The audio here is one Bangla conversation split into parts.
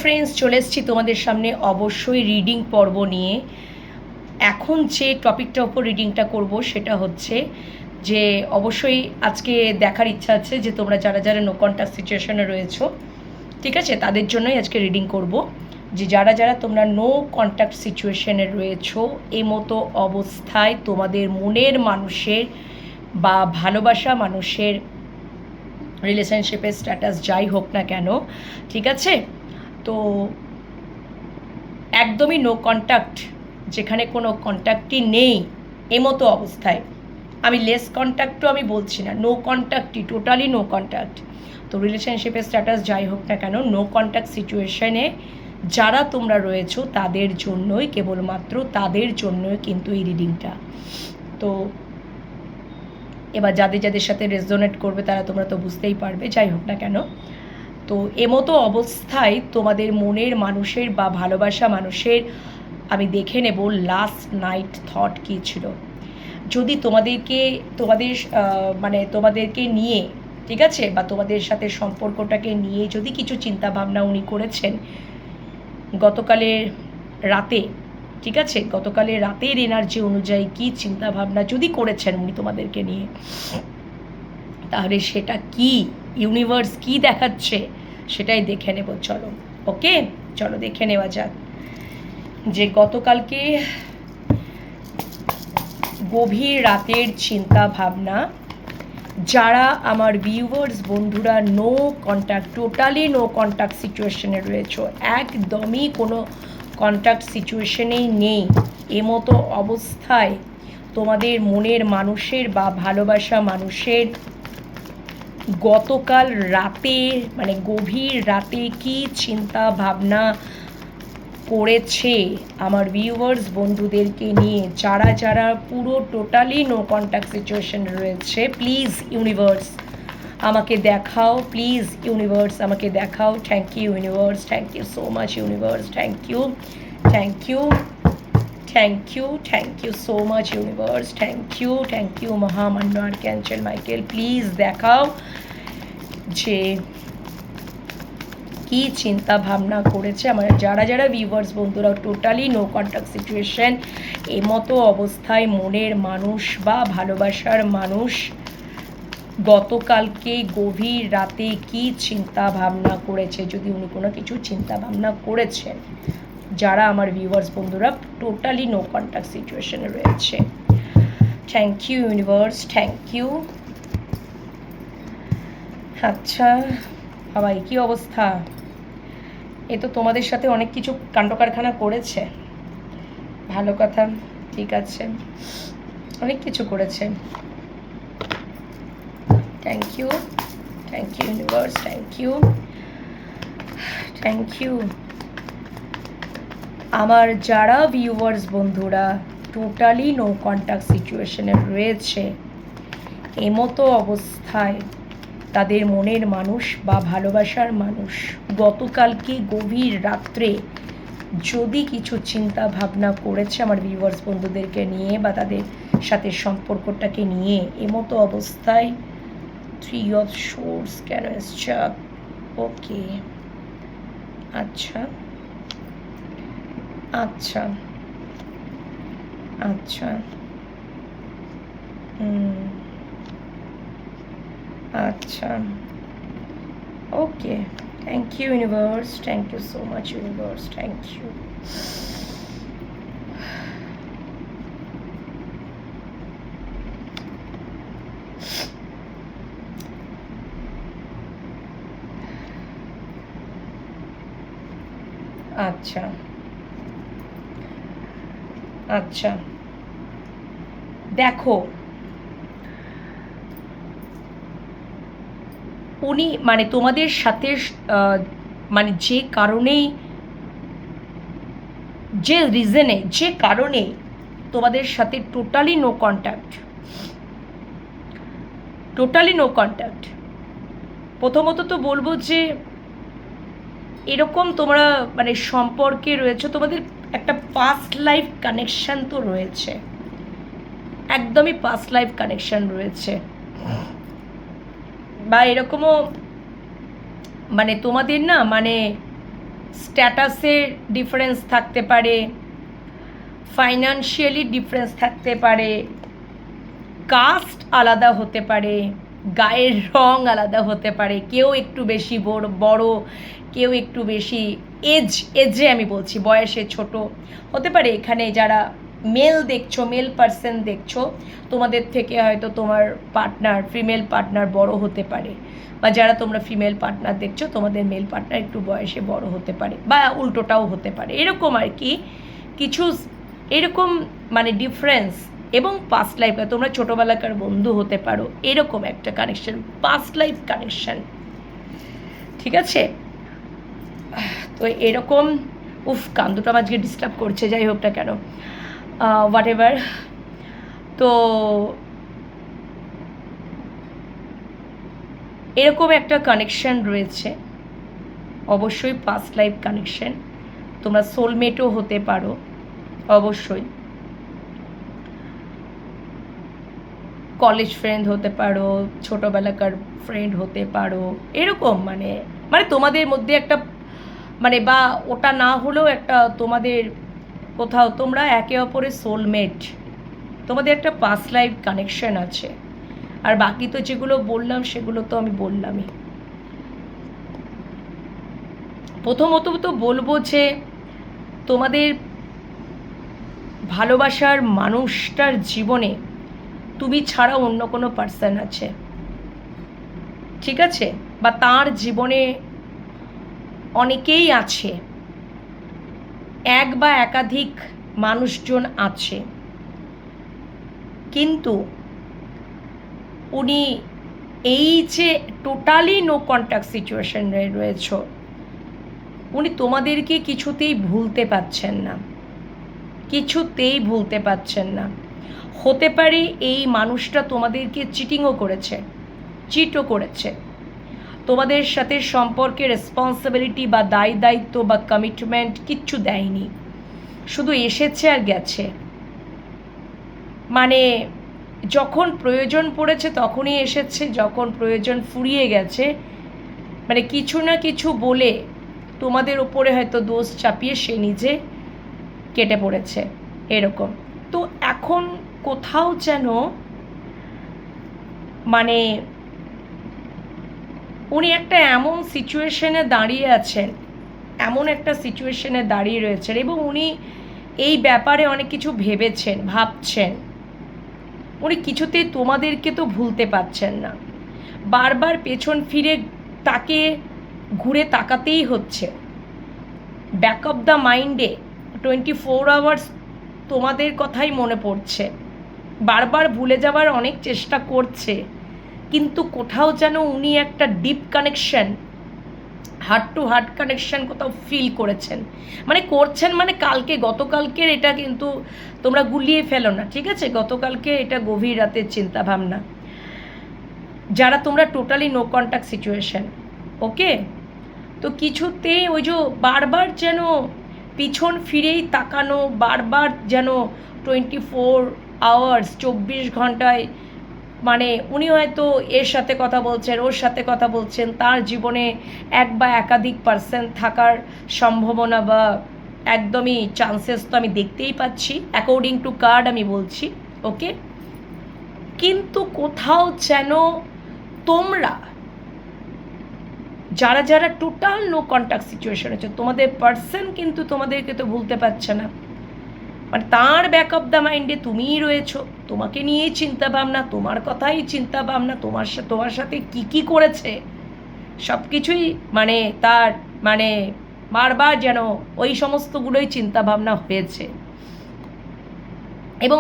ফ্রেন্ডস, চলে এসেছি তোমাদের সামনে অবশ্যই রিডিং পর্ব নিয়ে। এখন যে টপিকটার ওপর রিডিংটা করব সেটা হচ্ছে যে অবশ্যই আজকে দেখার ইচ্ছা আছে যে তোমরা যারা যারা নো কন্ট্যাক্ট সিচুয়েশনে রয়েছো, ঠিক আছে, তাদের জন্যই আজকে রিডিং করব। যে যারা যারা তোমরা নো কন্ট্যাক্ট সিচুয়েশনে রয়েছো, এই মতো অবস্থায় তোমাদের মনের মানুষের বা ভালোবাসা মানুষের রিলেশনশিপের স্ট্যাটাস যাই হোক না কেন, ঠিক আছে, তো একদমই নো কন্ট্যাক্ট, যেখানে কোনো কন্ট্যাক্টই নেই এমতো অবস্থায়, আমি লেস কন্ট্যাক্টও আমি বলছি না, নো কন্ট্যাক্টই, টোটালি নো কন্ট্যাক্ট। তো রিলেশনশিপের স্ট্যাটাস যাই হোক না কেন, নো কন্ট্যাক্ট সিচুয়েশনে যারা তোমরা রয়েছো তাদের জন্যই, কেবলমাত্র তাদের জন্যই কিন্তু এই রিডিংটা। তো এবার যাদের যাদের সাথে রেজোনেট করবে তারা তোমরা তো বুঝতেই পারবে, যাই হোক না কেন। তো এমতো অবস্থায় তোমাদের মনের মানুষের বা ভালোবাসা মানুষের আমি দেখে নেব লাস্ট নাইট থট কী ছিল। যদি তোমাদেরকে নিয়ে, ঠিক আছে, বা তোমাদের সাথে সম্পর্কটাকে নিয়ে যদি কিছু চিন্তা ভাবনা উনি করেছেন গতকালের রাতে, ঠিক আছে, গতকালের রাতের এনার্জি অনুযায়ী কী চিন্তা ভাবনা যদি করেছেন উনি তোমাদেরকে নিয়ে, তাহলে সেটা কি, ইউনিভার্স কি দেখাচ্ছে সেটাই দেখে নেব। চলো, ওকে, চলো দেখে নেওয়া যাক যে গতকালকে গভীর রাতের চিন্তা ভাবনা যারা আমার ভিউয়ার্স বন্ধুরা no contact, totally no contact সিচুয়েশনে রয়েছে, একদমই কোনো কন্ট্যাক্ট সিচুয়েশনেই নেই, এমতো অবস্থায় তোমাদের মনের মানুষের বা ভালোবাসা মানুষের গতকাল রাতে, মানে গভীর রাতে কি চিন্তা ভাবনা করেছে আমার ভিউয়ার্স বন্ধুদেরকে নিয়ে, যারা যারা পুরো টোটালি নো কন্ট্যাক্ট সিচুয়েশন রয়েছে। প্লিজ ইউনিভার্স আমাকে দেখাও, প্লিজ ইউনিভার্স আমাকে দেখাও। Thank you universe, thank you so much universe, thank you, thank you, thank you, thank you so much universe, thank you মহামান্য আর্কঅ্যাঞ্জেল মাইকেল, প্লিজ দেখাও যে কি চিন্তা ভাবনা করেছে আমার যারা যারা ভিউয়ার্স বন্ধুরা টোটালি নো কন্ট্যাক্ট সিচুয়েশন, এমতো অবস্থায় মনের মানুষ বা ভালোবাসার মানুষ গতকালকে গভীর রাতে কি চিন্তা ভাবনা করেছে, যদি উনি কোনো কিছু চিন্তা ভাবনা করেছেন, যারা আমার ভিউয়ার্স বন্ধুরা টোটালি নো কন্ট্যাক্ট সিচুয়েশনে রয়েছে। Thank you universe, thank you. আচ্ছা বাবা, কী অবস্থা, এ তো তোমাদের সাথে অনেক কিছু কাণ্ড কারখানা করেছে, ভালো কথা, ঠিক আছে, অনেক কিছু করেছে। Thank you, thank you universe, thank you, thank you. আমার যারা ভিউয়ার্স বন্ধুরা টোটালি নো কন্ট্যাক্ট সিচুয়েশনে রয়েছে, এমতো অবস্থায় তাদের মনের মানুষ বা ভালোবাসার মানুষ গতকালকে গভীর রাত্রে যদি কিছু চিন্তা ভাবনা করেছে আমার ভিউয়ার্স বন্ধুদেরকে নিয়ে বা তাদের সাথে সম্পর্কটাকে নিয়ে, এমতো অবস্থায় 3 অফ সোর্স কেন এসছে, ওকে, আচ্ছা আচ্ছা আচ্ছা, আচ্ছা, okay, thank you universe, thank you so much universe, thank you. আচ্ছা আচ্ছা, দেখো উনি মানে তোমাদের সাথে মানে যে কারণেই, যে রিজনে, যে কারণে তোমাদের সাথে totally no contact, totally no contact, প্রথমত তো বলবো যে এরকম তোমরা মানে সম্পর্কে রয়েছে, তোমাদের একটা পাস্ট লাইফ কানেকশান তো রয়েছে, একদমই পাস্ট লাইফ কানেকশান রয়েছে, বা এরকমও মানে তোমাদের না মানে স্ট্যাটাসের ডিফারেন্স থাকতে পারে, ফাইন্যান্সিয়ালি ডিফারেন্স থাকতে পারে, কাস্ট আলাদা হতে পারে, গায়ের রং আলাদা হতে পারে, কেউ একটু বেশি বড়, কেউ একটু বেশি এজে আমি বলছি, বয়সে ছোট হতে পারে। এখানে যারা মেল দেখছো, মেল পার্সন দেখছো, তোমাদের থেকে হয়তো তোমার পার্টনার, ফিমেল পার্টনার বড় হতে পারে, বা যারা তোমরা ফিমেল পার্টনার দেখছো, তোমাদের মেল পার্টনার একটু বয়সে বড় হতে পারে, বা উল্টোটাও হতে পারে, এরকম আর কি কিছু এরকম মানে ডিফারেন্স। এবং পাস্ট লাইফে তোমরা ছোটোবেলাকার বন্ধু হতে পারো, এরকম একটা কানেকশন, পাস্ট লাইফ কানেকশন, ঠিক আছে? তো এরকম কান্দুটা আজকে ডিস্টার্ব করছে, যাই হোক না কেন, হোয়াট এভার। তো এরকম একটা কানেকশন রয়েছে, অবশ্যই পাস্ট লাইফ কানেকশন। তোমরা সোলমেটও হতে পারো, অবশ্যই কলেজ ফ্রেন্ড হতে পারো, ছোটোবেলাকার ফ্রেন্ড হতে পারো, এরকম মানে মানে তোমাদের মধ্যে একটা মানে, বা ওটা না হলেও একটা তোমাদের কোথাও তোমরা একে অপরের সোলমেট, তোমাদের একটা পাস্ট লাইফ কানেকশন আছে। আর বাকি তো যেগুলো বললাম সেগুলো তো আমি বললামই। প্রথমত তো বলবো যে তোমাদের ভালোবাসার মানুষটার জীবনে তুমি ছাড়া অন্য কোনো পার্সন আছে, ঠিক আছে? বা তার জীবনে অনেকেই আছে, এক বা একাধিক মানুষজন আছে, কিন্তু উনি এই যে টোটালি নো কন্ট্যাক্ট সিচুয়েশনে রয়েছ, উনি তোমাদেরকে কিছুতেই ভুলতে পারছেন না, কিছুতেই ভুলতে পারছেন না। হতে পারে এই মানুষটা তোমাদেরকে চিটিংও করেছে, চিটও করেছে, তোমাদের সাথে সম্পর্কে রেসপন্সিবিলিটি বা দায়িত্ব বা কমিটমেন্ট কিচ্ছু দেয়নি, শুধু এসেছে আর গেছে। মানে যখন প্রয়োজন পড়েছে তখনই এসেছে, যখন প্রয়োজন ফুরিয়ে গেছে মানে কিছু না কিছু বলে তোমাদের ওপরে হয়তো দোষ চাপিয়ে সে নিজে কেটে পড়েছে, এরকম। তো এখন কোথাও যেন মানে উনি একটা এমন সিচুয়েশনে দাঁড়িয়ে আছেন, এমন একটা সিচুয়েশনে দাঁড়িয়ে রয়েছেন, এবং উনি এই ব্যাপারে অনেক কিছু ভেবেছেন, ভাবছেন। উনি কিছুতেই তোমাদেরকে তো ভুলতে পারছেন না, বারবার পেছন ফিরে তাকে ঘুরে তাকাতেই হচ্ছে। ব্যাক অফ দ্য মাইন্ডে 24 আওয়ার্স তোমাদের কথাই মনে পড়ছে, বারবার ভুলে যাওয়ার অনেক চেষ্টা করছে, কিন্তু কোথাও যেন উনি একটা deep connection, heart to heart connection কোথাও ফিল করেছেন, মানে করছেন, মানে গতকালকের এটা কিন্তু তোমরা গুলিয়ে ফেলো না, ঠিক আছে? গতকালকে এটা গভীর রাতের চিন্তা ভাবনা, যারা তোমরা টোটালি নো কন্ট্যাক্ট সিচুয়েশন, ওকে? তো কিছুতেই ওই যে বারবার যেন পিছন ফিরেই তাকানো, বারবার যেন 24 আওয়ার্স 24 ঘন্টায় মানে উনি হয়তো এর সাথে কথা বলছেন, ওর সাথে কথা বলছেন, তার জীবনে এক বা একাধিক পার্সন থাকার সম্ভাবনা বা একদমই চান্সেস তো আমি দেখতেই পাচ্ছি, অ্যাকর্ডিং টু কার্ড আমি বলছি, ওকে? কিন্তু কোথাও যেন তোমরা যারা যারা টোটাল নো কন্ট্যাক্ট সিচুয়েশন আছে, তোমাদের পার্সন কিন্তু তোমাদেরকে তো ভুলতে পারছে না, মানে তার ব্যাক অফ দ্য মাইন্ডে তুমিই রয়েছো, তোমাকে নিয়েই চিন্তা ভাবনা, তোমার কথাই চিন্তা ভাবনা, তোমার সাথে কি করেছে সব কিছুই মানে তার মানে বারবার যেন ওই সমস্তগুলোই চিন্তা ভাবনা হয়েছে। এবং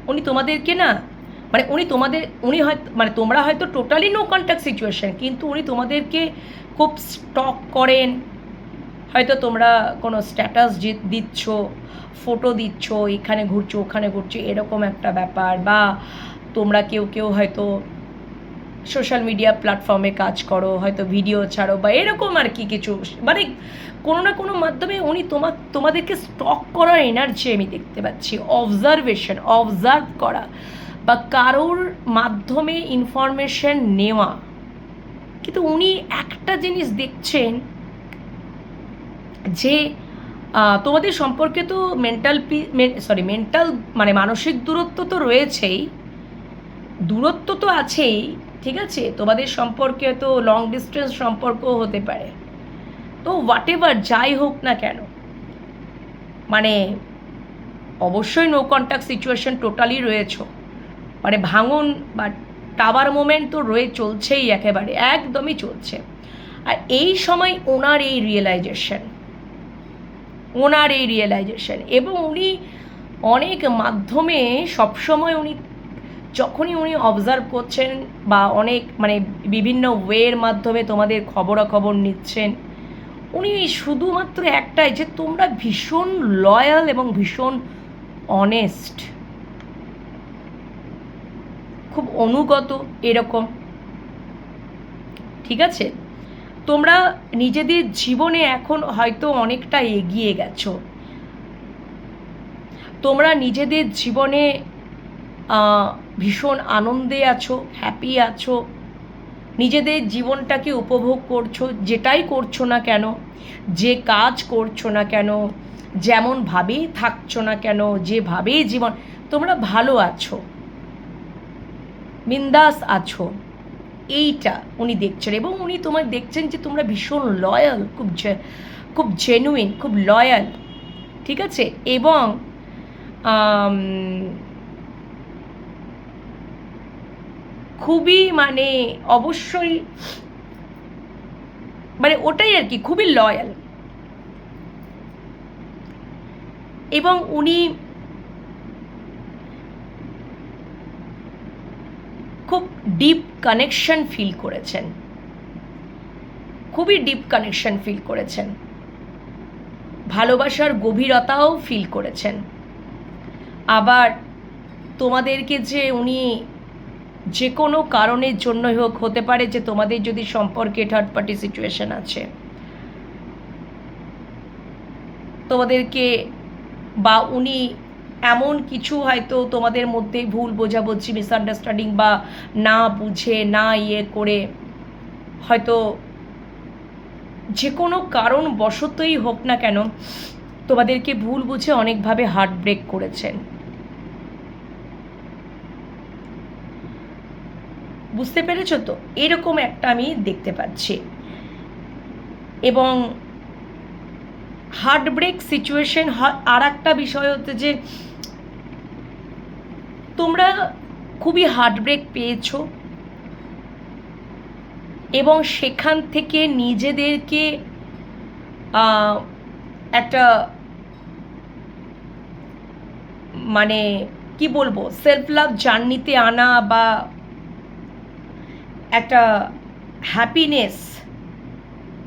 উনি তোমাদেরকে না মানে উনি হয়তো মানে তোমরা হয়তো টোটালি নো কন্ট্যাক্ট সিচুয়েশন, কিন্তু উনি তোমাদেরকে খুব স্টক করেন, হয়তো তোমরা কোনো স্ট্যাটাস দিচ্ছ, ফটো দিচ্ছ, এখানে ঘুরছো ওখানে ঘুরছো, এরকম একটা ব্যাপার, বা তোমরা কেউ হয়তো সোশ্যাল মিডিয়া প্ল্যাটফর্মে কাজ করো, হয়তো ভিডিও ছাড়ো বা এরকম আর কি কিছু, মানে কোনো না কোনো মাধ্যমে উনি তোমাদেরকে স্টক করার এনার্জি আমি দেখতে পাচ্ছি, অবজার্ভ করা বা কারোর মাধ্যমে ইনফরমেশন নেওয়া। কিন্তু উনি একটা জিনিস দেখছেন, যে তোমাদের সম্পর্কে তো মেন্টাল মানে মানসিক দূরত্ব তো রয়েছেই, দূরত্ব তো আছেই, ঠিক আছে, তোমাদের সম্পর্কে তো লং ডিস্টেন্স সম্পর্কও হতে পারে। তো হোয়াট এভার যাই হোক না কেন, মানে অবশ্যই নো কন্ট্যাক্ট সিচুয়েশন টোটালি রয়েছ, মানে ভাঙন বা টাওয়ার মোমেন্ট তো চলছেই, একেবারে একদমই চলছে। আর এই সময় ওনার এই রিয়েলাইজেশন এবং উনি অনেক মাধ্যমে সবসময় উনি যখনই উনি অবজার্ভ করছেন বা অনেক মানে বিভিন্ন ওয়ের মাধ্যমে তোমাদের খবরাখবর নিচ্ছেন, উনি শুধুমাত্র একটাই, যে তোমরা ভীষণ লয়াল এবং ভীষণ অনেস্ট, খুব অনুগত এরকম, ঠিক আছে। তোমরা নিজেদের জীবনে এখন হয়তো অনেকটা এগিয়ে গেছো, তোমরা নিজেদের জীবনে ভীষণ আনন্দে আছো, হ্যাপি আছো, নিজেদের জীবনটাকে উপভোগ করছো, যেটাই করছো না কেন, যে কাজ করছো না কেন, যেমনভাবেই থাকছো না কেন, যেভাবেই জীবন, তোমরা ভালো আছো, বিন্দাস আছো, এইটা উনি দেখছেন। এবং উনি তোমায় দেখছেন যে তোমরা ভীষণ লয়াল, খুব জেনুইন, খুব লয়াল, ঠিক আছে। এবং খুবই মানে অবশ্যই মানে ওটাই আর কি, খুবই লয়াল। এবং উনি খুব ডিপ কানেকশন ফিল করেছেন, খুবই ডিপ কানেকশন ফিল করেছেন, ভালোবাসার গভীরতাও ফিল করেছেন। আবার তোমাদেরকে যে উনি যে কোনো কারণের জন্যই হোক, হতে পারে যে তোমাদের যদি সম্পর্কে থার্ড পার্টি সিচুয়েশন আছে, তোমাদেরকে বা উনি এমন কিছু হয়তো তোমাদের মধ্যে ভুল বোঝাবুঝি, মিসআন্ডারস্ট্যান্ডিং বা না বুঝে না করে হয়তো যে কোনো কারণ বশতই হোক না কেন তোমাদেরকে ভুল বুঝে অনেকভাবে হার্ট ব্রেক করেছেন, বুঝতে পেরেছো তো? এরকম একটা আমি দেখতে পাচ্ছি। এবং হার্ট ব্রেক সিচুয়েশন আর একটা বিষয় হচ্ছে যে তোমরা খুবই হার্ট ব্রেক পেয়েছো এবং সেখান থেকে নিজেদেরকে একটা মানে কি বলবো, সেলফ লাভ জার্নিতে আনা বা একটা হ্যাপিনেস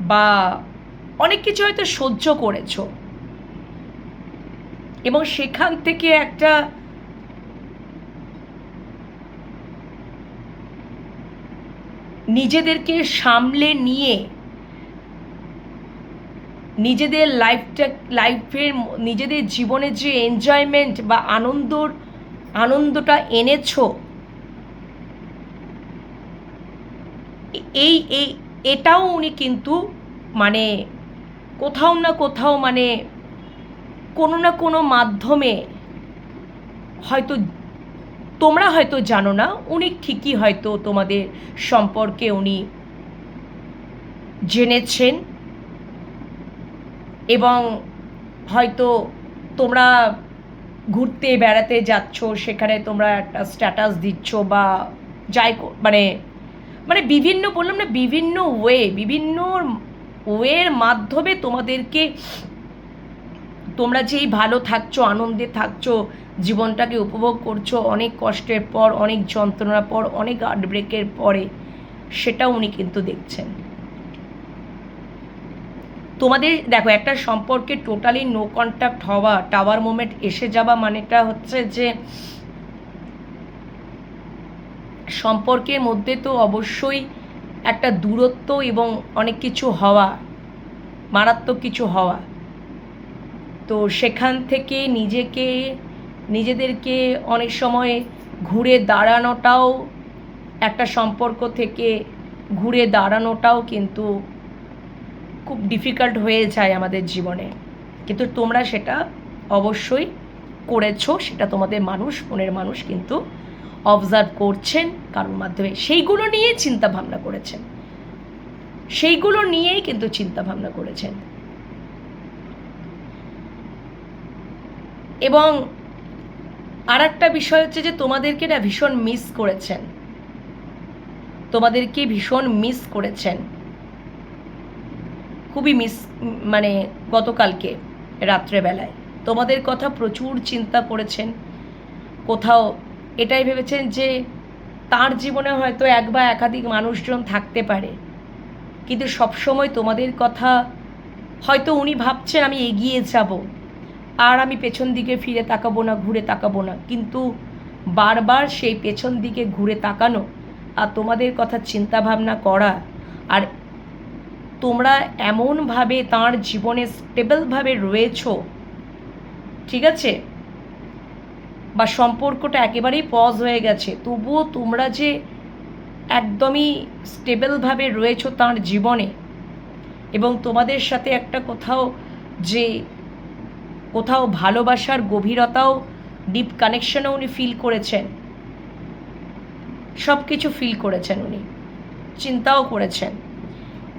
বা অনেক কিছু হয়তো সহ্য করেছো এবং সেখান থেকে একটা নিজেদেরকে সামলে নিয়ে নিজেদের লাইফের নিজেদের জীবনের যে এনজয়মেন্ট বা আনন্দটা এনেছো, এটাও উনি কিন্তু মানে কোথাও না কোথাও মানে কোনো না কোনো মাধ্যমে হয়তো তোমরা হয়তো জানো না, উনি ঠিকই হয়তো তোমাদের সম্পর্কে উনি জেনেছেন এবং হয়তো তোমরা ঘুরতে বেড়াতে যাচ্ছ, সেখানে তোমরা একটা স্ট্যাটাস দিচ্ছ বা যাই মানে মানে বিভিন্ন বললাম না, বিভিন্ন ওয়ের মাধ্যমে তোমাদেরকে তোমরা যেই ভালো থাকছো, আনন্দে থাকছো, জীবনটাকে উপভোগ করছো অনেক কষ্টের পর, অনেক যন্ত্রণার পর, অনেক হার্টব্রেকের পরে, সেটা উনি কিন্তু দেখছেন। তোমাদের দেখো একটা সম্পর্কে টোটালি নো কন্ট্যাক্ট হওয়া, টাওয়ার মোমেন্ট এসে যাওয়া মানেটা হচ্ছে যে সম্পর্কের মধ্যে তো অবশ্যই একটা দূরত্ব এবং অনেক কিছু হওয়া, মারাত্মক কিছু হওয়া। তো সেখান থেকে নিজেদেরকে অনেক সময় ঘুরে দাঁড়ানোটাও, একটা সম্পর্ক থেকে ঘুরে দাঁড়ানোটাও কিন্তু খুব ডিফিকাল্ট হয়ে যায় আমাদের জীবনে, কিন্তু তোমরা সেটা অবশ্যই করেছো, সেটা তোমাদের মানুষ, মনের মানুষ কিন্তু অবজার্ভ করছেন কারোর মাধ্যমে, সেইগুলো নিয়েই চিন্তা ভাবনা করেছেন, সেইগুলো নিয়েই কিন্তু চিন্তা ভাবনা করেছেন। এবং আর একটা বিষয় হচ্ছে যে তোমাদেরকে না ভীষণ মিস করেছেন, তোমাদেরকে ভীষণ মিস করেছেন, খুবই মিস, মানে গতকালকে রাত্রেবেলায় তোমাদের কথা প্রচুর চিন্তা করেছেন। কোথাও এটাই ভেবেছেন যে তার জীবনে হয়তো এক বা একাধিক মানুষজন থাকতে পারে, কিন্তু সবসময় তোমাদের কথা হয়তো উনি ভাবছেন আমি এগিয়ে যাব, আর আমি পেছন দিকে ফিরে তাকাবো না, ঘুরে তাকাবো না, কিন্তু বারবার সেই পেছন দিকে ঘুরে তাকানো আর তোমাদের কথা চিন্তা ভাবনা করা, আর তোমরা এমনভাবে তাঁর জীবনে স্টেবলভাবে রয়েছো, ঠিক আছে, বা সম্পর্কটা একেবারেই পজ হয়ে গেছে, তবুও তোমরা যে একদমই স্টেবলভাবে রয়েছো তাঁর জীবনে, এবং তোমাদের সাথে একটা কোথাও ভালোবাসার গভীরতাও, ডিপ কানেকশনও উনি ফিল করেছেন, সব কিছু ফিল করেছেন উনি, চিন্তাও করেছেন।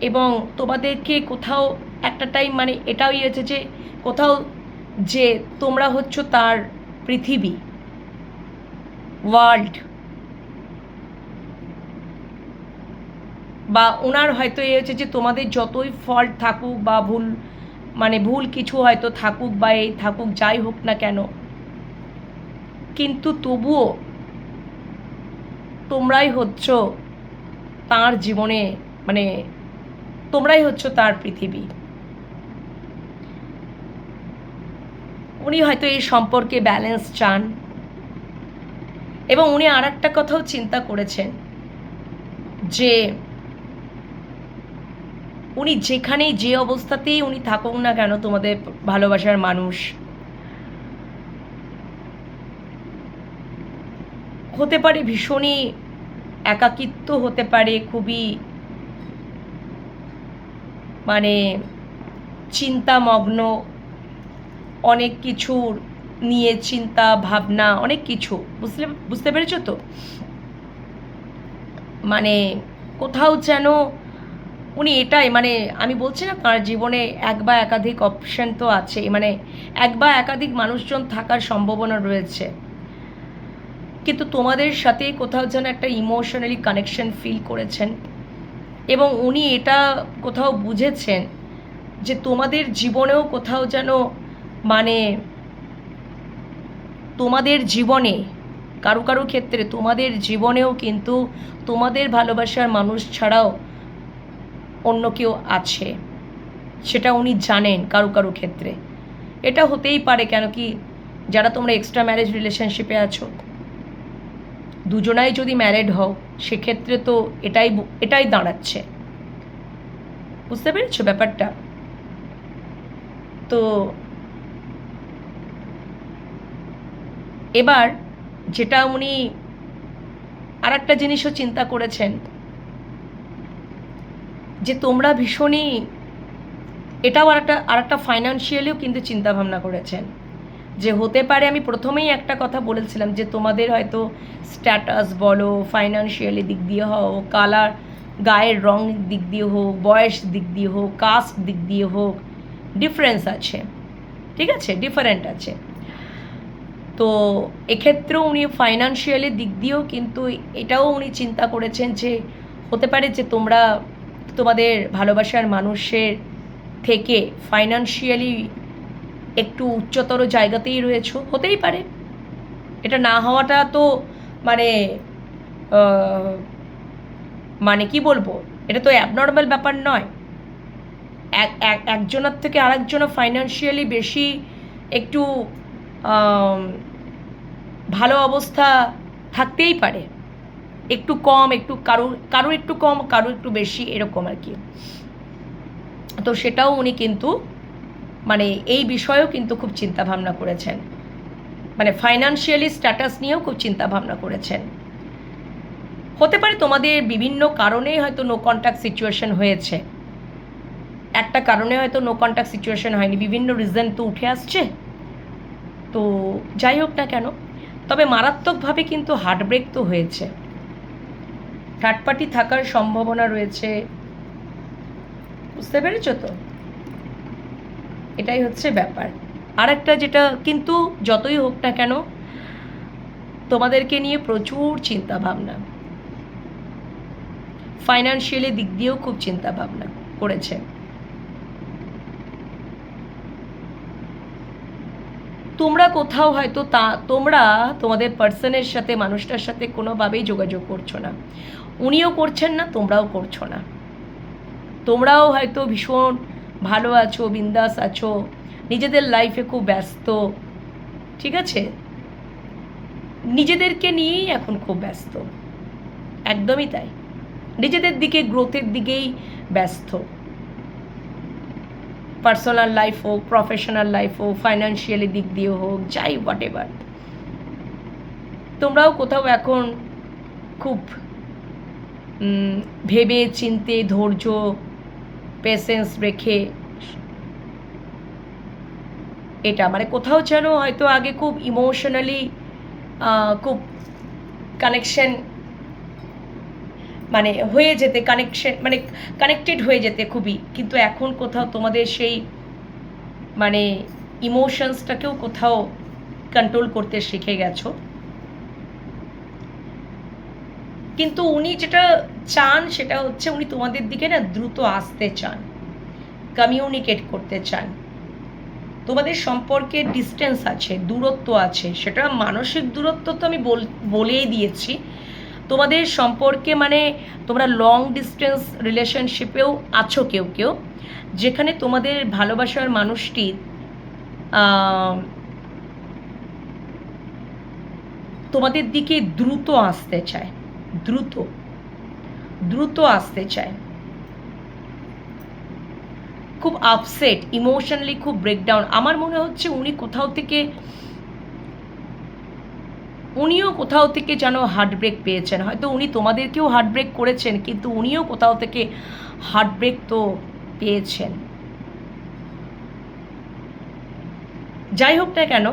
এবং তোমাদেরকে কোথাও একটা টাইম মানে এটাও হয়েছে যে কোথাও যে তোমরা হচ্ছ তার পৃথিবী, ওয়ার্ল্ড, বা ওনার হয়তো হয়েছে যে তোমাদের যতই ফল্ট থাকুক বা ভুল কিছু হয়তো থাকুক বা এই থাকুক, যাই হোক না কেন, কিন্তু তবুও তোমরাই হচ্ছ তার জীবনে, মানে তোমরাই হচ্ছ তার পৃথিবী। উনি হয়তো এই সম্পর্কে ব্যালেন্স চান, এবং উনি আর একটা কথাও চিন্তা করেছেন যে উনি যেখানেই যে অবস্থাতেই উনি থাকুক না কেন, তোমাদের ভালোবাসার মানুষ, হতে পারে ভীষণই একাকিত্ব, হতে পারে খুবই মানে চিন্তামগ্ন, অনেক কিছুর নিয়ে চিন্তা ভাবনা, অনেক কিছু, বুঝতে পেরেছো তো, মানে কোথাও যেন উনি এটাই, মানে আমি বলছি না তার জীবনে এক বা একাধিক অপশন তো আছে, মানে এক বা একাধিক মানুষজন থাকার সম্ভাবনা রয়েছে, কিন্তু তোমাদের সাথে কোথাও যেন একটা ইমোশনালি কানেকশন ফিল করেছেন, এবং উনি এটা কোথাও বুঝেছেন যে তোমাদের জীবনেও কোথাও যেন, মানে তোমাদের জীবনে কারো কারো ক্ষেত্রে তোমাদের জীবনেও কিন্তু তোমাদের ভালোবাসার মানুষ ছাড়াও অন্য কেউ আছে, সেটা উনি জানেন কারো কারো ক্ষেত্রে। এটা হতেই পারে, কেন কি যারা তোমরা এক্সট্রা ম্যারেজ রিলেশনশিপে আছো, দুজনাই যদি ম্যারেড হও, সেক্ষেত্রে তো এটাই দাঁড়াচ্ছে, বুঝতে পেরেছো ব্যাপারটা। তো এবার যেটা উনি আর একটা জিনিসও চিন্তা করেছেন যে তোমরা ভীষণই, এটাও আর একটা ফাইন্যান্সিয়ালিও কিন্তু চিন্তা ভাবনা করেছেন যে হতে পারে, আমি প্রথমেই একটা কথা বলেছিলাম যে তোমাদের হয়তো স্ট্যাটাস বলো, ফাইন্যান্সিয়ালি দিক দিয়ে হোক, কালার, গায়ের রং দিক দিয়ে হোক, বয়স দিক দিয়ে হোক, কাস্ট দিক দিয়ে হোক, ডিফারেন্স আছে, ঠিক আছে, ডিফারেন্ট আছে। তো এক্ষেত্রেও উনি ফাইন্যান্সিয়ালি দিক দিয়েও কিন্তু এটাও উনি চিন্তা করেছেন যে হতে পারে যে তোমরা তোমাদের ভালোবাসার মানুষের থেকে ফাইন্যান্সিয়ালি একটু উচ্চতর জায়গাতেই রয়েছো, হতেই পারে, এটা না হওয়াটা তো মানে মানে কি বলবো, এটা তো অ্যাবনর্মাল ব্যাপার নয়। একজনের থেকে আরেকজনের ফাইন্যান্সিয়ালি বেশি একটু ভালো অবস্থা থাকতেই পারে, একটু কম, একটু কারোর একটু কম, কারোর একটু বেশি, এরকম আর কি। তো সেটাও উনি কিন্তু মানে এই বিষয়েও কিন্তু খুব চিন্তা ভাবনা করেছেন, মানে ফাইন্যান্সিয়ালি স্ট্যাটাস নিয়েও খুব চিন্তা ভাবনা করেছেন। হতে পারে তোমাদের বিভিন্ন কারণেই হয়তো নো কন্ট্যাক্ট সিচুয়েশন হয়েছে, একটা কারণে হয়তো নো কন্ট্যাক্ট সিচুয়েশন হয়নি, বিভিন্ন রিজন তো উঠে আসছে। তো যাই হোক না কেন, তবে মারাত্মকভাবে কিন্তু হার্টব্রেক তো হয়েছে, থার্ড পার্টি থাকার সম্ভাবনা রয়েছে, বুঝতে পেরেছো তো? এটাই হচ্ছে ব্যাপার। আর একটা যেটা কিন্তু যতই হোক না কেন, তোমাদেরকে নিয়ে প্রচুর চিন্তা ভাবনা, ফাইন্যান্সিয়ালি দিক দিয়েও খুব চিন্তা ভাবনা করেছে। তোমরা কোথাও হয়তো তোমরা তোমাদের পার্সনের সাথে, মানুষটার সাথে কোনোভাবেই যোগাযোগ করছো না, উনিও করছেন না, তোমরাও করছো না। তোমরাও হয়তো ভীষণ ভালো আছো, বিন্দাস আছো, নিজেদের লাইফে খুব ব্যস্ত, ঠিক আছে, নিজেদেরকে নিয়েই এখন খুব ব্যস্ত, একদমই তাই, নিজেদের দিকে, গ্রোথের দিকেই ব্যস্ত। পার্সোনাল লাইফ হোক, প্রফেশনাল লাইফ হোক, ফাইন্যান্সিয়ালি দিক দিয়ে হোক, যাই হোয়াট এভার, তোমরাও কোথাও এখন খুব ভেবে চিন্তে, ধৈর্য, পেশেন্স রেখে, এটা মানে কোথাও যেন হয়তো আগে খুব ইমোশনালি খুব কানেকশন মানে হয়ে যেতে, কানেকশন মানে কানেক্টেড হয়ে যেতে খুবই, কিন্তু এখন কোথাও তোমাদের সেই মানে ইমোশনসটাকেও কোথাও কন্ট্রোল করতে শিখে গেছো। কিন্তু উনি যেটা চান সেটা হচ্ছে উনি তোমাদের দিকে না দ্রুত আসতে চান, কমিউনিকেট করতে চান। তোমাদের সম্পর্কে ডিস্টেন্স আছে, দূরত্ব আছে, সেটা মানসিক দূরত্ব তো আমি বলেই দিয়েছি। তোমাদের সম্পর্কে মানে তোমরা লং ডিস্টেন্স রিলেশনশিপেও আছো কেউ কেউ, যেখানে তোমাদের ভালোবাসার মানুষটি তোমাদের দিকে দ্রুত আসতে চায়, দ্রুত দ্রুত আসতে চায়, খুব আপসেট, ইমোশনালি খুব ব্রেকডাউন। আমার মনে হচ্ছে উনিও কোথাও থেকে যেন হার্টব্রেক পেয়েছেন, হয়তো উনি তোমাদেরকেও হার্টব্রেক করেছেন, কিন্তু উনিও কোথাও থেকে হার্টব্রেক তো পেয়েছেন। যাই হোক না কেন,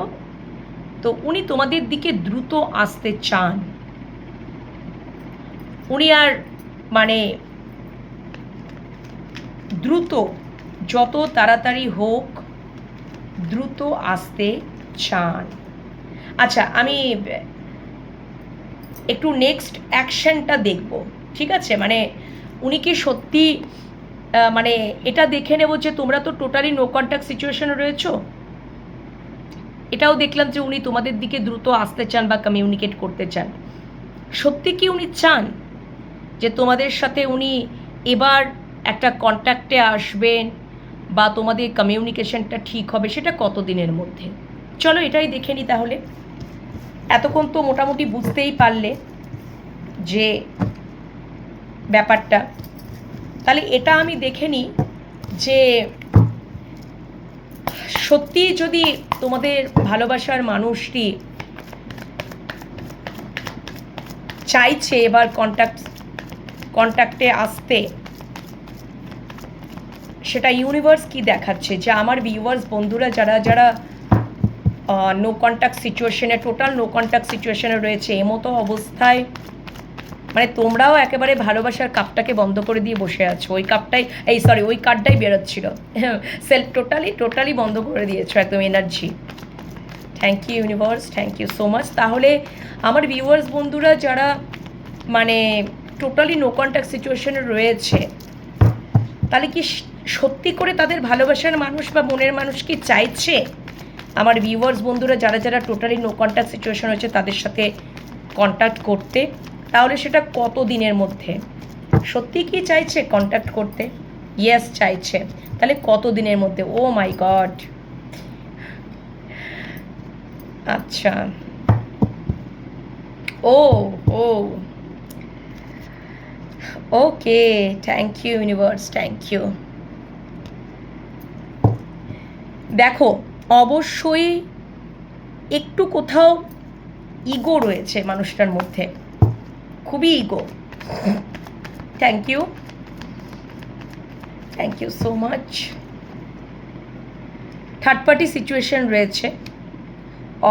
তো উনি তোমাদের দিকে দ্রুত আসতে চান। উনি আর মানে দ্রুত, যত তাড়াতাড়ি হোক দ্রুত আসতে চান। আচ্ছা, আমি একটু নেক্সট অ্যাকশনটা দেখব, ঠিক আছে? মানে উনি কি সত্যি মানে এটা দেখে নেব যে তোমরা তো টোটালি নো কন্ট্যাক্ট সিচুয়েশনে রয়েছো, এটাও দেখলাম যে উনি তোমাদের দিকে দ্রুত আসতে চান বা কমিউনিকেট করতে চান। সত্যি কি উনি চান যে তোমাদের সাথে উনি এবার একটা কন্ট্যাক্টে আসবেন বা তোমাদের কমিউনিকেশনটা ঠিক হবে, সেটা কত দিনের মধ্যে? চলো এটাই দেখে নিই তাহলে। এতক্ষণ তো মোটামুটি বুঝতেই পারলে যে ব্যাপারটা, তাহলে এটা আমি দেখে নিই যে সত্যি যদি তোমাদের ভালোবাসার মানুষটি চাইছে এবার কন্ট্যাক্টে আসতে, সেটা ইউনিভার্স কি দেখাচ্ছে যে আমার ভিউয়ার্স বন্ধুরা যারা যারা নো কন্ট্যাক্ট সিচুয়েশনে, টোটাল নো কন্ট্যাক্ট সিচুয়েশনে রয়েছে, এমতো অবস্থায় মানে তোমরাও একেবারে ভালোবাসার কাপটাকে বন্ধ করে দিয়ে বসে আছো, ওই কাপটাই ওই কার্ডটাই বেরোচ্ছিল, সেলফ টোটালি বন্ধ করে দিয়েছো একদম energy. Thank you universe, thank you so much. তাহলে আমার ভিউয়ার্স বন্ধুরা যারা মানে টোটালি নো কন্ট্যাক্ট সিচুয়েশনে রয়েছে, তাহলে কি সত্যি করে তাদের ভালোবাসার মানুষ বা মনের মানুষ কি চাইছে আমার ভিউয়ার্স বন্ধুরা যারা যারা টোটালি নো কন্ট্যাক্ট সিচুয়েশন হচ্ছে তাদের সাথে কন্ট্যাক্ট করতে? তাহলে সেটা কত দিনের মধ্যে? সত্যি কি চাইছে কন্ট্যাক্ট করতে? ইয়েস চাইছে। তাহলে কত দিনের মধ্যে? ও মাই গড, আচ্ছা, oh oh okay, thank you universe, thank you. দেখো অবশ্যই একটু কোথাও ইগো রয়েছে মানুষটার মধ্যে, খুবই ego. Thank you. Thank you so much. Third party situation রয়েছে,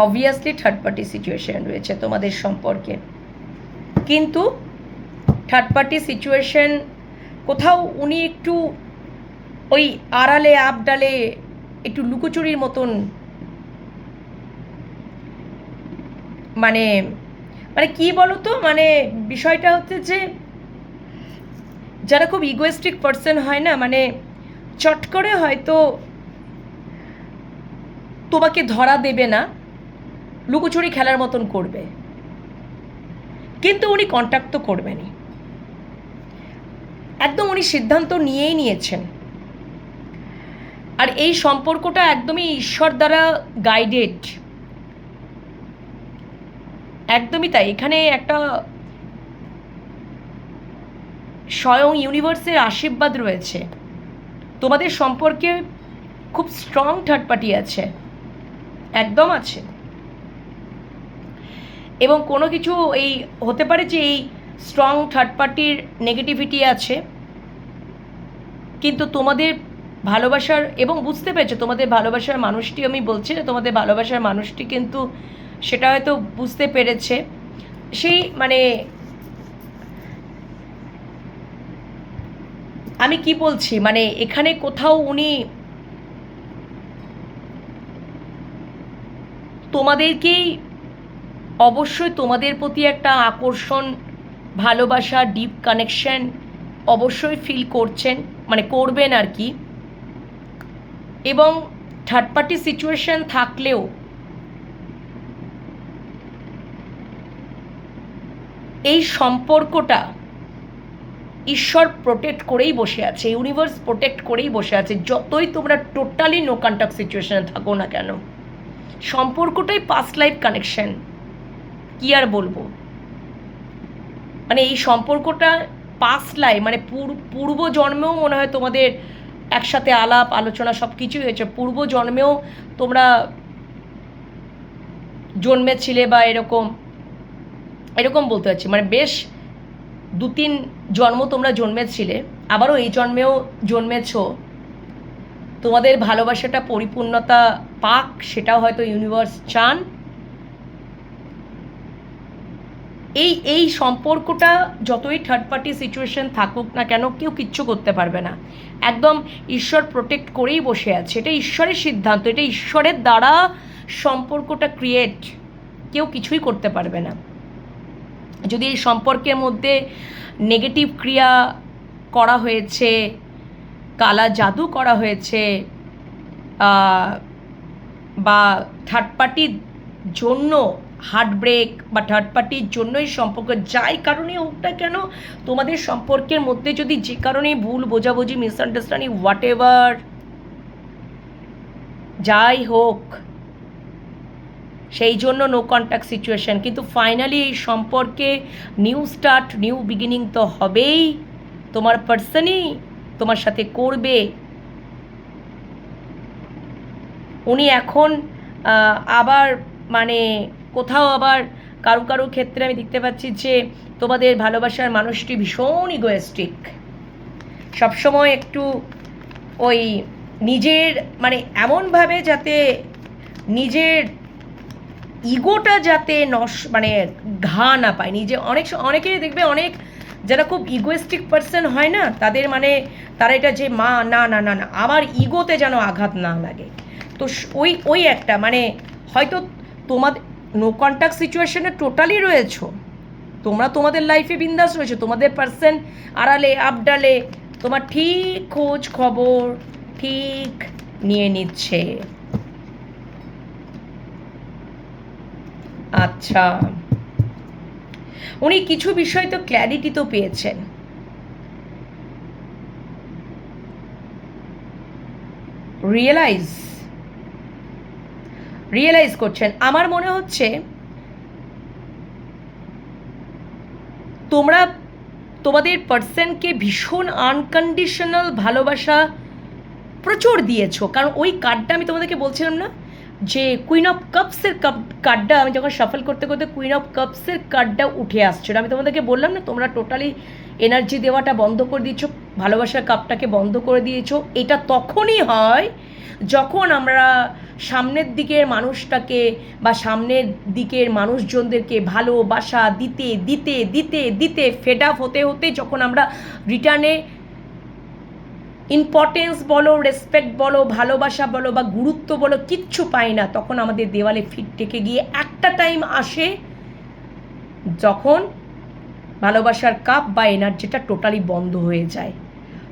অবভিয়াসলি থার্ড পার্টি সিচুয়েশন রয়েছে তোমাদের সম্পর্কে, কিন্তু থার্ড পার্টি সিচুয়েশন কোথাও উনি একটু ওই আড়ালে আবডালে একটু লুকোচুরির মতন মানে মানে কি বলো তো, মানে বিষয়টা হচ্ছে যে যারা খুব ইগোয়েস্টিক পার্সন হয় না, মানে চট করে হয়তো তোমাকে ধরা দেবে না, লুকোচুরি খেলার মতন করবে, কিন্তু উনি কন্ট্যাক্ট তো করবেনই, একদম উনি সিদ্ধান্ত নিয়েই নিয়েছেন। আর এই সম্পর্কটা একদমই ঈশ্বর দ্বারা গাইডেড, একদমই তাই। এখানে একটা স্বয়ং ইউনিভার্সের আশীর্বাদ রয়েছে, তোমাদের সম্পর্কে খুব স্ট্রং থার্ড পার্টি আছে, একদম আছে। এবং কোনো কিছু এই হতে পারে যে এই স্ট্রং থার্ড পার্টির নেগেটিভিটি আছে, কিন্তু তোমাদের ভালোবাসার, এবং বুঝতে পেরেছো তোমাদের ভালোবাসার মানুষটি, আমি বলছি না তোমাদের ভালোবাসার মানুষটি কিন্তু সেটা হয়তো বুঝতে পেরেছে, সেই মানে আমি কি বলছি, মানে এখানে কোথাও উনি তোমাদেরকেই অবশ্যই তোমাদের প্রতি একটা আকর্ষণ, ভালোবাসা, ডিপ কানেকশন অবশ্যই ফিল করছেন, মানে করবেন আর কি। এবং থার্ড পার্টি সিচুয়েশন থাকলেও এই সম্পর্কটা ঈশ্বর প্রোটেক্ট করেই বসে আছে, ইউনিভার্স প্রোটেক্ট করেই বসে আছে, যতই তোমরা টোটালি নো কন্ট্যাক্ট সিচুয়েশনে থাকো না কেন, সম্পর্কটাই পাস্ট লাইফ কানেকশন, কি আর বলবো। মানে এই সম্পর্কটা পাস্ট লাইফ, মানে পূর্ব জন্মেও মনে হয় তোমাদের একসাথে আলাপ আলোচনা সব কিছুই হয়েছে, পূর্ব জন্মেও তোমরা জন্মেছিলে, বা এরকম এরকম বলতে পারছি, মানে বেশ 2-3 জন্ম তোমরা জন্মেছিলে, আবারও এই জন্মেও জন্মেছ, তোমাদের ভালোবাসাটা পরিপূর্ণতা পাক, সেটাও হয়তো ইউনিভার্স চান। এই সম্পর্কটা যতই থার্ড পার্টি সিচুয়েশন থাকুক না কেন, কেউ কিচ্ছু করতে পারবে না, একদম ঈশ্বর প্রোটেক্ট করেই বসে আছে, এটা ঈশ্বরের সিদ্ধান্ত, এটা ঈশ্বরের দ্বারা সম্পর্কটা ক্রিয়েট, কেউ কিছুই করতে পারবে না। যদি এই সম্পর্কের মধ্যে নেগেটিভ ক্রিয়া করা হয়েছে, কালা জাদু করা হয়েছে, বা থার্ড পার্টির জন্য হার্টব্রেক, বা থার্ড পার্টির জন্যই সম্পর্ক যাই কারণে হোক না কেন, তোমাদের সম্পর্কের মধ্যে যদি যে কারণে ভুল বোঝাবুঝি, মিসআন্ডারস্ট্যান্ডিং, হোয়াট এভার যাই হোক, সেই জন্য নো কন্ট্যাক্ট সিচুয়েশন, কিন্তু ফাইনালি এই সম্পর্কে নিউ স্টার্ট, নিউ বিগিনিং তো হবেই, তোমার পার্সনই তোমার সাথে করবে। উনি এখন আবার মানে কোথাও আবার কারো কারো ক্ষেত্রে আমি দেখতে পাচ্ছি যে তোমাদের ভালোবাসার মানুষটি ভীষণ ইগোয়েস্টিক, সবসময় একটু ওই নিজের মানে এমনভাবে যাতে নিজের ইগোটা যাতে মানে ঘা না পায় নিজে, অনেকেই দেখবে, অনেক যারা খুব ইগোয়েস্টিক পার্সন হয় না, তাদের মানে তারা এটা যে মা না না না না আমার ইগোতে যেন আঘাত না লাগে, তো ওই একটা মানে হয়তো তোমাদের নো কন্ট্যাক্ট সিচুয়েশনে টোটালি রয়েছো, তোমরা তোমাদের লাইফে বিন্দাস রয়েছে, তোমাদের পার্সন আড়ালে আবডালে তোমার ঠিক খোঁজ খবর ঠিক নিয়ে নিচ্ছে। আচ্ছা, উনি কিছু বিষয় তো ক্ল্যারিটি তো পেয়েছেন, রিয়েলাইজ করছেন। আমার মনে হচ্ছে তোমরা তোমাদের পার্সনকে ভীষণ আনকন্ডিশনাল ভালোবাসা প্রচুর দিয়েছো, কারণ ওই কার্ডটা আমি তোমাদেরকে বলছিলাম না যে কুইন অফ কাপসের কার্ডটা আমি যখন শাফল করতে করতে কুইন অফ কাপসের কার্ডটা উঠে আসছিল, আমি তোমাদেরকে বললাম না তোমরা টোটালি এনার্জি দেওয়াটা বন্ধ করে দিচ্ছ, ভালোবাসার কাপটাকে বন্ধ করে দিয়েছো, এটা তখনই হয় যখন আমরা সামনের দিকের মানুষটাকে বা সামনের দিকের মানুষজনদেরকে ভালোবাসা দিতে দিতে দিতে দিতে ফেড আপ হতে হতে যখন আমরা রিটার্নে ইম্পর্টেন্স বলো, রেসপেক্ট বলো, ভালোবাসা বলো বা গুরুত্ব বলো, কিচ্ছু পাই না, তখন আমাদের দেওয়ালে ফিট টেকে গিয়ে একটা টাইম আসে যখন ভালোবাসার কাপ বা এনার্জিটা টোটালি বন্ধ হয়ে যায়।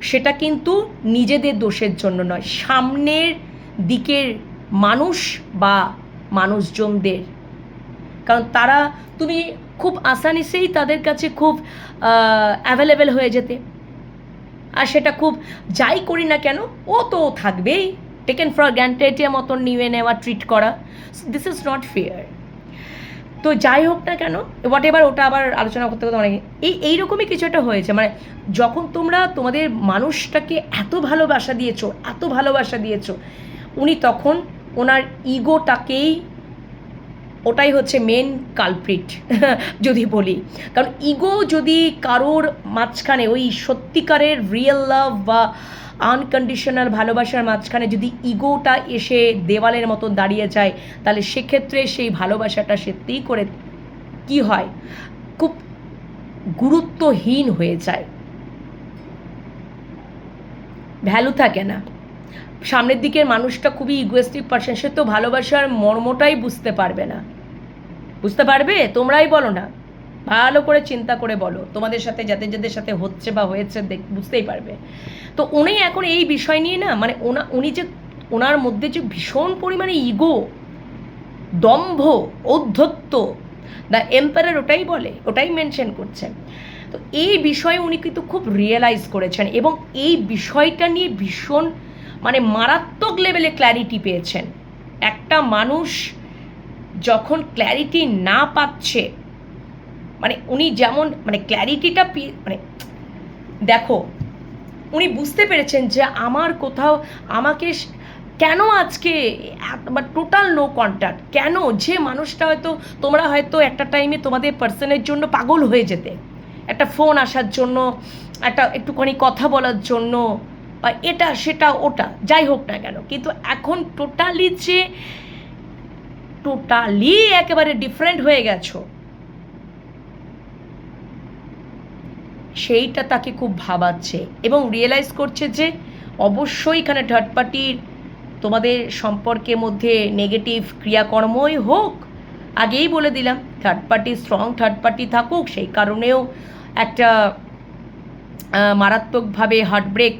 সেটা কিন্তু নিজেদের দোষের জন্য নয়, সামনের দিকের মানুষ বা মানুষজনদের, কারণ তারা তুমি খুব আসানিসেই তাদের কাছে খুব অ্যাভেলেবেল হয়ে যেতে, আর সেটা খুব যাই করি না কেন ও তো থাকবেই, টেকেন ফর গ্রান্টেডের মতন নিয়ে নেওয়া, ট্রিট করা, দিস ইজ নট ফেয়ার। তো যাই হোক না কেন, হোয়াট এভার, ওটা আবার আলোচনা করতে করতে অনেক এইরকমই কিছু একটা হয়েছে। মানে যখন তোমরা তোমাদের মানুষটাকে এত ভালোবাসা দিয়েছো, এত ভালোবাসা দিয়েছো, উনি তখন ওনার ইগোটাকেই, ওটাই হচ্ছে মেন কালপ্রিট যদি বলি, কারণ ইগো যদি কারোর মাঝখানে, ওই সত্যিকারের রিয়েল লাভ বা আনকন্ডিশনাল ভালোবাসার মাঝখানে যদি ইগোটা এসে দেওয়ালের মতন দাঁড়িয়ে যায়, তাহলে সেক্ষেত্রে সেই ভালোবাসাটা সত্যিই করে কি হয়, খুব গুরুত্বহীন হয়ে যায়, ভ্যালু থাকে না। সামনের দিকের মানুষটা খুবই ইগোয়েস্টিক পার্সন, সে তো ভালোবাসার মর্মটাই বুঝতে পারবে না। বুঝতে পারবে? তোমরাই বলো না, ভালো করে চিন্তা করে বলো, তোমাদের সাথে যাদের যাদের সাথে হচ্ছে বা হয়েছে বুঝতেই পারবে। তো উনি এখন এই বিষয় নিয়ে না, মানে উনি যে ওনার মধ্যে যে ভীষণ পরিমাণে ইগো, দম্ভ, ঔদ্ধত্য, দ্য এম্পায়ার ওটাই বলে, ওটাই মেনশন করছেন। তো এই বিষয়ে উনি কিন্তু খুব রিয়েলাইজ করেছেন এবং এই বিষয়টা নিয়ে ভীষণ মানে মারাত্মক লেভেলে ক্ল্যারিটি পেয়েছেন। একটা মানুষ যখন ক্ল্যারিটি না পাচ্ছে, মানে উনি যেমন মানে ক্ল্যারিটিটা মানে দেখো, উনি বুঝতে পেরেছেন যে আমার কোথাও আমাকে কেন আজকে টোটাল নো কন্ট্যাক্ট, কেন যে মানুষটা হয়তো তোমরা হয়তো একটা টাইমে তোমাদের পার্সনের জন্য পাগল হয়ে যেতে, একটা ফোন আসার জন্য, একটা একটুখানি কথা বলার জন্য, বা এটা সেটা ওটা যাই হোক না কেন, কিন্তু এখন টোটালি একেবারে ডিফারেন্ট হয়ে গেছো, সেইটা তাকে খুব ভাবাচ্ছে এবং রিয়েলাইজ করছে যে অবশ্যই এখানে থার্ড পার্টির তোমাদের সম্পর্কের মধ্যে নেগেটিভ ক্রিয়াকর্মই হোক, আগেই বলে দিলাম third party, strong third party থাকুক, সেই কারণেও একটা মারাত্মকভাবে হার্টব্রেক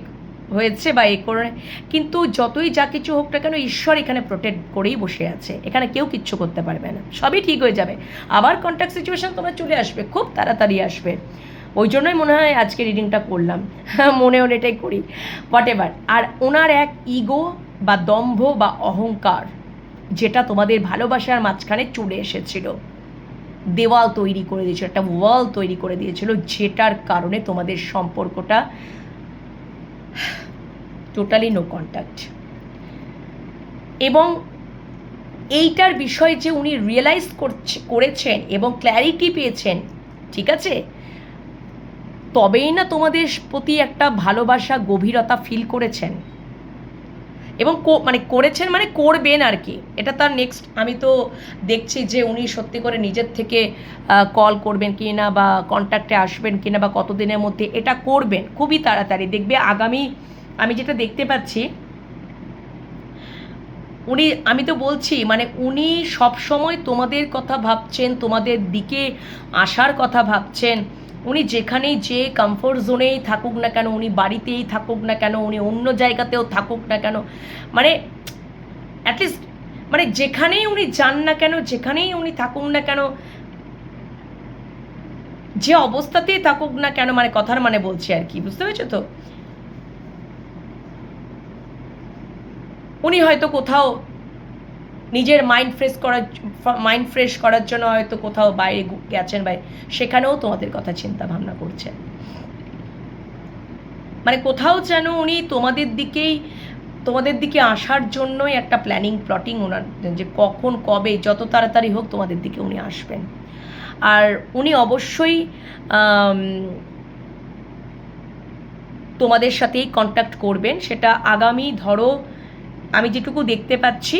হয়েছে বা এ করে, কিন্তু যতই যা কিছু হোক না কেন ঈশ্বর এখানে প্রোটেক্ট করেই বসে আছে, এখানে কেউ কিচ্ছু করতে পারবে না, সবই ঠিক হয়ে যাবে, আবার কন্ট্যাক্ট সিচুয়েশন তোমরা চলে আসবে, খুব তাড়াতাড়ি আসবে। ওই জন্যই মনে হয় আজকে রিডিংটা করলাম, মনে হলে এটাই করি, হোয়াট এভার। আর ওনার এক ইগো বা দম্ভ বা অহংকার, যেটা তোমাদের ভালোবাসার মাঝখানে চলে এসেছিল, দেওয়াল তৈরি করে দিয়েছিল, একটা ওয়াল তৈরি করে দিয়েছিল, যেটার কারণে তোমাদের সম্পর্কটা টোটালি নো কন্ট্যাক্ট। এবং এইটার বিষয় যে উনি রিয়েলাইজ করেছেন এবং ক্ল্যারিটি পেয়েছেন, ঠিক আছে, তবেই না তোমাদের প্রতি একটা ভালোবাসা, গভীরতা ফিল করেছেন এবং মানে করেছেন মানে করবেন আর কি, এটা তার নেক্সট। আমি তো দেখছি যে উনি সত্যি করে নিজের থেকে কল করবেন কি না বা কন্ট্যাক্টে আসবেন কি না বা কতদিনের মধ্যে এটা করবেন, খুবই তাড়াতাড়ি দেখবে। আগামী আমি যেটা দেখতে পাচ্ছি, উনি, আমি তো বলছি মানে উনি সবসময় তোমাদের কথা ভাবছেন, তোমাদের দিকে আসার কথা ভাবছেন। উনি যেখানেই যে কমফোর্ট জোনেই থাকুক না কেন, উনি বাড়িতেই থাকুক না কেন, উনি অন্য জায়গাতেও থাকুক না কেন, মানে অ্যাটলিস্ট মানে যেখানেই উনি যান না কেন, যেখানেই উনি থাকুক না কেন, যে অবস্থাতেই থাকুক না কেন, মানে কথার মানে বলছি আর কি, বুঝতে পেরেছো তো, উনি হয়তো কোথাও নিজের মাইন্ড ফ্রেশ করার জন্য হয়তো কোথাও বাইরে গেছেন, সেখানেও তোমাদের কথা চিন্তা ভাবনা করছেন, মানে কোথাও যেন উনি তোমাদের দিকে আসার জন্যই একটা প্লটিং ওনার, যে কখন কবে যত তাড়াতাড়ি হোক তোমাদের দিকে উনি আসবেন। আর উনি অবশ্যই তোমাদের সাথেই কন্ট্যাক্ট করবেন। সেটা আগামী ধরো আমি যেটুকু দেখতে পাচ্ছি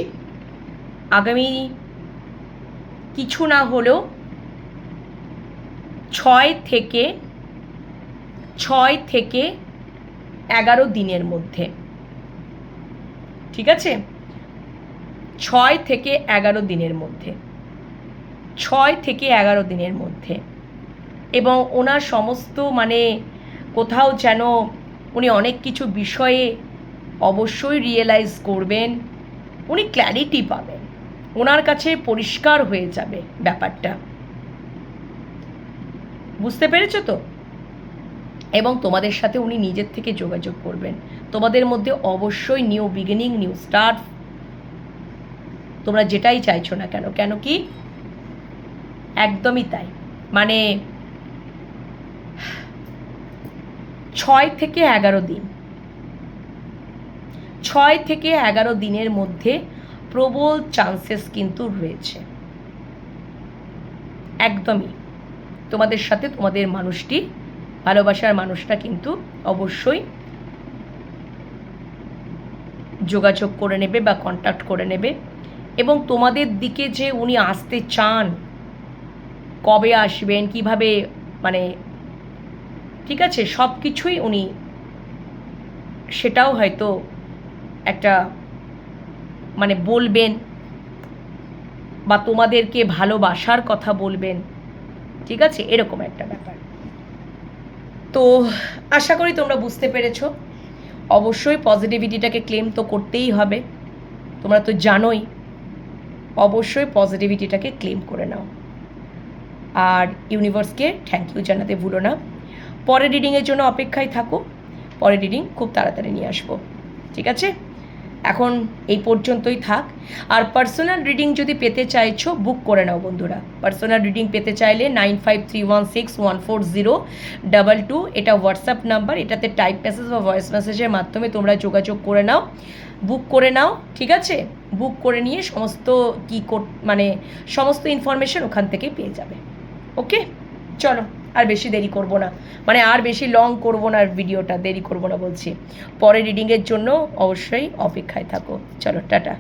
আগামী কিছু না হলেও 6 থেকে 11 দিনের মধ্যে, ঠিক আছে, 6 থেকে 11 দিনের মধ্যে, 6 থেকে 11 দিনের মধ্যে। এবং ওনার সমস্ত মানে কোথাও যেন উনি অনেক কিছু বিষয়ে অবশ্যই রিয়েলাইজ করবেন, উনি ক্ল্যারিটি পাবেন, ওনার কাছে পরিষ্কার হয়ে যাবে ব্যাপারটা, বুঝতে পেরেছো তো? এবং তোমাদের সাথে উনি নিজের থেকে যোগাযোগ করবেন, তোমাদের মধ্যে অবশ্যই নিউ বিগিনিং, নিউ স্টার্ট, তোমরা যেটাই চাইছো না কেন, কেন কি একদমই তাই। মানে 6 থেকে 11 দিন, 6 থেকে 11 দিনের মধ্যে প্রবল চান্সেস কিন্তু রয়েছে। একদমই তোমাদের সাথে তোমাদের মানুষটি, ভালোবাসার মানুষটা কিন্তু অবশ্যই যোগাযোগ করে নেবে বা কন্ট্যাক্ট করে নেবে। এবং তোমাদের দিকে যে উনি আসতে চান, কবে আসবেন, কিভাবে, মানে ঠিক আছে, সব কিছুই উনি সেটাও হয়তো একটা মানে বলবেন, বা তোমাদেরকে ভালোবাসার কথা বলবেন, ঠিক আছে, এরকম একটা ব্যাপার। তো আশা করি তোমরা বুঝতে পেরেছো। অবশ্যই পজিটিভিটিটাকে ক্লেম তো করতেই হবে, তোমরা তো জানোই, অবশ্যই পজিটিভিটিটাকে ক্লেম করে নাও। আর ইউনিভার্সকে থ্যাংক ইউ জানাতে ভুলো না। পরের রিডিংয়ের জন্য অপেক্ষায় থাকো, পরের রিডিং খুব তাড়াতাড়ি নিয়ে আসবো, ঠিক আছে? এখন এই পর্যন্তই থাক। আর পার্সোনাল রিডিং যদি পেতে চাইছো বুক করে নাও বন্ধুরা। পার্সোনাল রিডিং পেতে চাইলে 9531614022, এটা হোয়াটসঅ্যাপ নাম্বার, এটাতে টাইপ মেসেজ বা ভয়েস মেসেজের মাধ্যমে তোমরা যোগাযোগ করে নাও, বুক করে নাও, ঠিক আছে? বুক করে নিয়ে সমস্ত মানে সমস্ত ইনফরমেশন ওখান থেকেই পেয়ে যাবে। ওকে, চলো আর বেশি দেরি করব না, মানে আর বেশি লং করব না, ভিডিওটা দেরি করব না বলছি। পরে রিডিংয়ের জন্য অবশ্যই অপেক্ষায় থাকো। চলো টাটা।